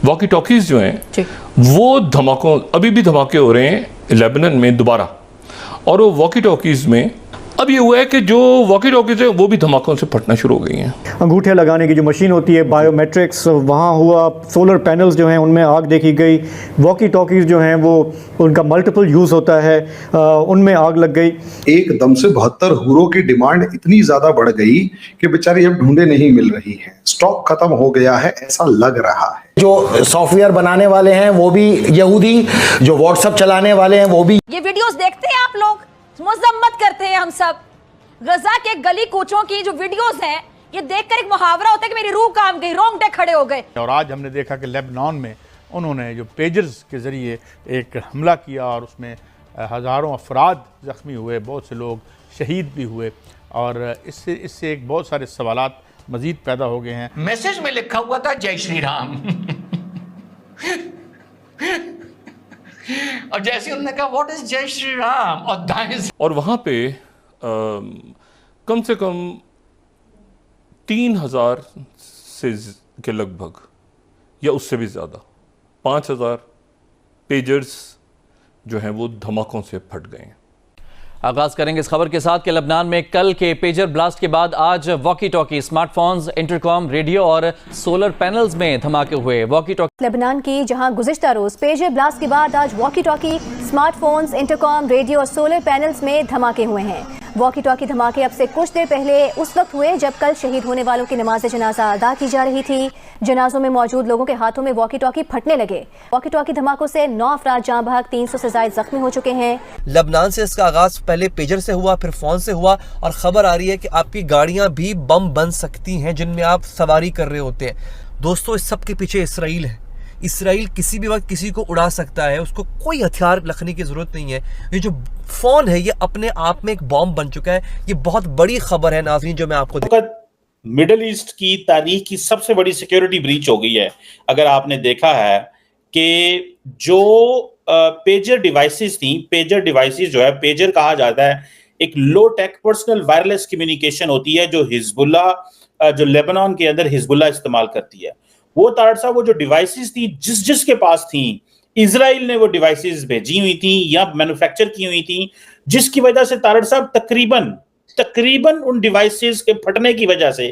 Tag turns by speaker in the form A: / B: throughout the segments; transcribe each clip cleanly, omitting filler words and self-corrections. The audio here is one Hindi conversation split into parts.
A: वॉकी टॉकीज जो हैं वो धमाकों, अभी भी धमाके हो रहे हैं लेबनान में दोबारा। और वो वॉकी टॉकीज में अब ये हुआ है कि जो वॉकी टॉकीज है वो भी धमाकों से फटना शुरू हो गई हैं।
B: अंगूठे लगाने की जो मशीन होती है, बायोमेट्रिक्स, वहाँ हुआ। सोलर पैनल्स जो हैं उनमें आग देखी गई। वॉकी टॉकीज जो हैं वो उनका मल्टीपल यूज़ होता है, उनमें आग लग गई।
C: एकदम से 72 हूरों की डिमांड इतनी ज़्यादा बढ़ गई कि बेचारी अब ढूंढे नहीं मिल रही है। स्टॉक खत्म हो गया है ऐसा लग रहा है।
D: जो सॉफ्टवेयर बनाने वाले हैं वो भी यहूदी, जो व्हाट्सएप चलाने वाले हैं वो भी।
E: ये वीडियोस देखते हैं आप लोग, मजम्मत करते हैं हम सब। गजा के गली कूचों की जो वीडियोस हैं, ये देखकर एक मुहावरा होता है कि मेरी रूह काम गई, रोंगटे खड़े हो गए।
F: और आज हमने देखा कि लेबनान में उन्होंने जो पेजर्स के ज़रिए एक हमला किया और उसमें हज़ारों अफराद ज़ख्मी हुए, बहुत से लोग शहीद भी हुए। और इससे एक बहुत सारे सवालात मज़ीद पैदा हो गए हैं।
G: मैसेज में लिखा हुआ था जय श्री राम और जैसे उन्होंने कहा व्हाट इज जय श्री राम, और दाएं
A: और वहाँ पे कम से कम 3000 से के लगभग या उससे भी ज़्यादा 5000 पेजर्स जो हैं वो धमाकों से फट गए हैं।
H: आगाज करेंगे इस खबर के साथ कि लबनान में कल के पेजर ब्लास्ट के बाद आज walkie talkie, smartphones, intercom, radio और सोलर पैनल्स में धमाके हुए। वॉकी टॉकी
I: लबनान की जहां गुज़िश्ता रोज पेजर ब्लास्ट के बाद आज walkie talkie, smartphones, intercom, radio और सोलर पैनल्स में धमाके हुए हैं। वॉकी टॉकी धमाके अब से कुछ देर पहले उस वक्त हुए जब कल शहीद होने वालों की नमाज जनाजा अदा की जा रही थी। जनाजों में मौजूद लोगों के हाथों में वॉकी टॉकी फटने लगे। वॉकी टॉकी धमाकों से 9 अफराद जाँ बहक, 300 से ज्यादा जख्मी हो चुके हैं।
J: लबनान से इसका आगाज पहले पेजर से हुआ, फिर फोन से हुआ और खबर आ रही है कि आपकी गाड़ियां भी बम बन सकती हैं जिनमें आप सवारी कर रहे होते हैं। दोस्तों, इस सब के पीछे इसराइल है। इसराइल किसी भी वक्त किसी को उड़ा सकता है, उसको कोई हथियार रखने की जरूरत नहीं है। ये जो फोन है ये अपने आप में एक बॉम्ब बन चुका है। ये बहुत बड़ी खबर है नाज़रीन जो मैं आपको
K: मिडिल ईस्ट की तारीख की सबसे बड़ी सिक्योरिटी ब्रीच हो गई है। अगर आपने देखा है कि जो पेजर डिवाइसेस थी, पेजर डिवाइसेस जो है, पेजर कहा जाता है एक लो टेक पर्सनल वायरलेस कम्युनिकेशन होती है जो हिजबुल्लाह, जो लेबनान के अंदर हिजबुल्लाह इस्तेमाल करती है। वो तारड़ साहब, वो जो डिवाइसेस थी जिसके पास थी, इजराइल ने वो डिवाइसेस भेजी हुई थी या मैन्युफैक्चर की हुई थी, जिसकी वजह से तारड़ साहब तकरीबन उन डिवाइसेस के फटने की वजह से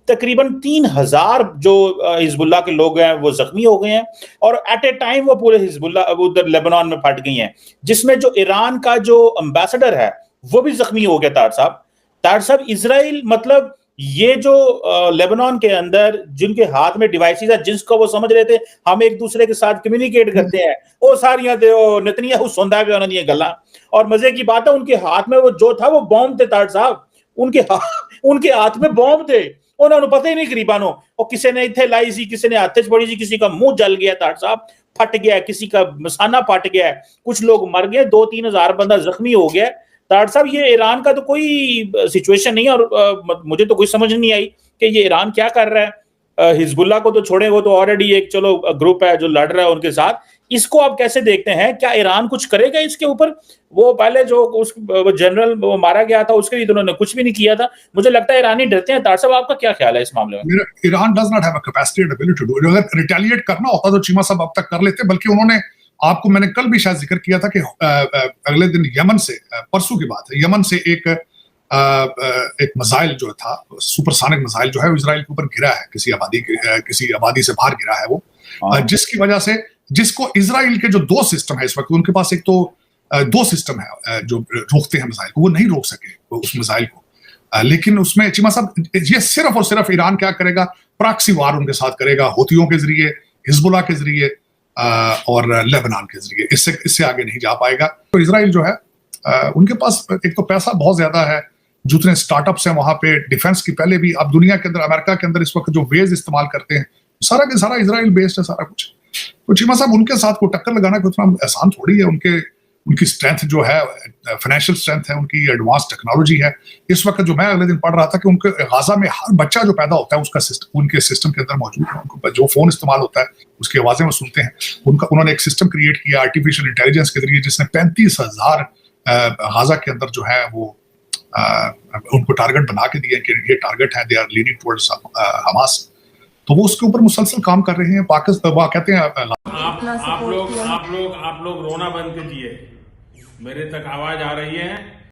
K: तकरीबन 3000 जो हिजबुल्लाह के लोग हैं वो जख्मी हो गए हैं। और एट ए टाइम वो पूरे हिजबुल्लाह उधर लेबनान में फट गई हैं, जिसमें जो ईरान का जो एम्बेसडर है वो भी जख्मी हो गया। तारड़ साहब इजराइल, मतलब ये जो लेबनान के अंदर जिनके हाथ में डिवाइसेस है, जिसको वो समझ रहे थे हम एक दूसरे के साथ कम्युनिकेट करते हैं, वो सारियां नेतन्याहू सुनदा पे उन्होंने ये गल्ला। और मजे की बात है उनके हाथ में वो जो था वो बॉम्ब थे। तारड़ साहब उनके हाथ में बॉम्ब थे, उन्होंने पता ही नहीं करीबानो, और किसी ने इथे लाई सी, किसी ने हाथ पड़ी सी, किसी का मुंह जल गया, तारड़ साहब फट गया, किसी का मसाना फट गया, कुछ लोग मर गए, 2-3 हजार बंदा जख्मी हो गया। तारड़ साहब ये ईरान का तो कोई सिचुएशन नहीं है, और मुझे तो कोई समझ नहीं आई कि ये ईरान क्या कर रहा है। हिजबुल्लाह को तो छोड़े, वो तो ऑलरेडी एक चलो ग्रुप है जो लड़ रहा है उनके साथ। इसको आप कैसे देखते हैं? क्या ईरान कुछ करेगा इसके ऊपर? वो पहले जो उस जनरल वो मारा गया था उसके लिए तो उन्होंने कुछ भी नहीं किया था। मुझे लगता है ईरानी डरते हैं। तारड़ साहब आपका क्या ख्याल है इस मामले में?
C: Iran does not have a capacity and ability to do. अगर रिटेलिएट करना होता तो चीमा साहब अब तक कर लेते, बल्कि उन्होंने, आपको मैंने कल भी शायद जिक्र किया था कि अगले दिन यमन से, परसों की बात है, यमन से एक मिसाइल जो था, सुपरसोनिक मिसाइल जो है इजराइल के ऊपर गिरा है, किसी आबादी से बाहर गिरा है वो, जिसकी वजह से, जिसको इजराइल के जो 2 सिस्टम है इस वक्त, उनके पास एक तो 2 सिस्टम है जो रोकते हैं मिसाइल को, वो नहीं रोक सके उस मिसाइल को। लेकिन उसमें चीमा साहब ये सिर्फ और सिर्फ ईरान क्या करेगा, प्रॉक्सी वार उनके साथ करेगा, हूथियों के जरिए, हिजबुल्लाह के जरिए और लेबनान के जरिए। इससे आगे नहीं जा पाएगा। तो इजराइल जो है उनके पास एक तो पैसा बहुत ज्यादा है, जितने स्टार्टअप्स हैं वहां पे डिफेंस की, पहले भी, अब दुनिया के अंदर, अमेरिका के अंदर इस वक्त जो वेज इस्तेमाल करते हैं सारा के सारा इजराइल बेस्ड है सारा कुछ। तो चीमा साहब उनके साथ को टक्कर लगाना कोई इतना आसान थोड़ी है। उनकी स्ट्रेंथ जो है, फाइनेंशियल स्ट्रेंथ है, उनकी एडवांस टेक्नोलॉजी है। इस वक्त जो मैं अगले दिन पढ़ रहा था कि उनके गाजा में हर बच्चा जो पैदा होता है उसका सिस्टम उनके सिस्टम के अंदर मौजूद है। उनको जो फोन इस्तेमाल होता है उसकी आवाजें वो सुनते हैं। उन्होंने एक सिस्टम क्रिएट किया आर्टिफिशियल इंटेलिजेंस के जरिए, जिसने 35,000 गाजा के अंदर जो है वो उनको टारगेट बना के दिए कि ये टारगेट है, they are leading towards Hamas. तो वो उसके ऊपर मुसलसल काम कर रहे हैं। पाकिस्तान वो कहते हैं
L: आप लोग रोना बंद कीजिए, मेरे तक आवाज आ रही है।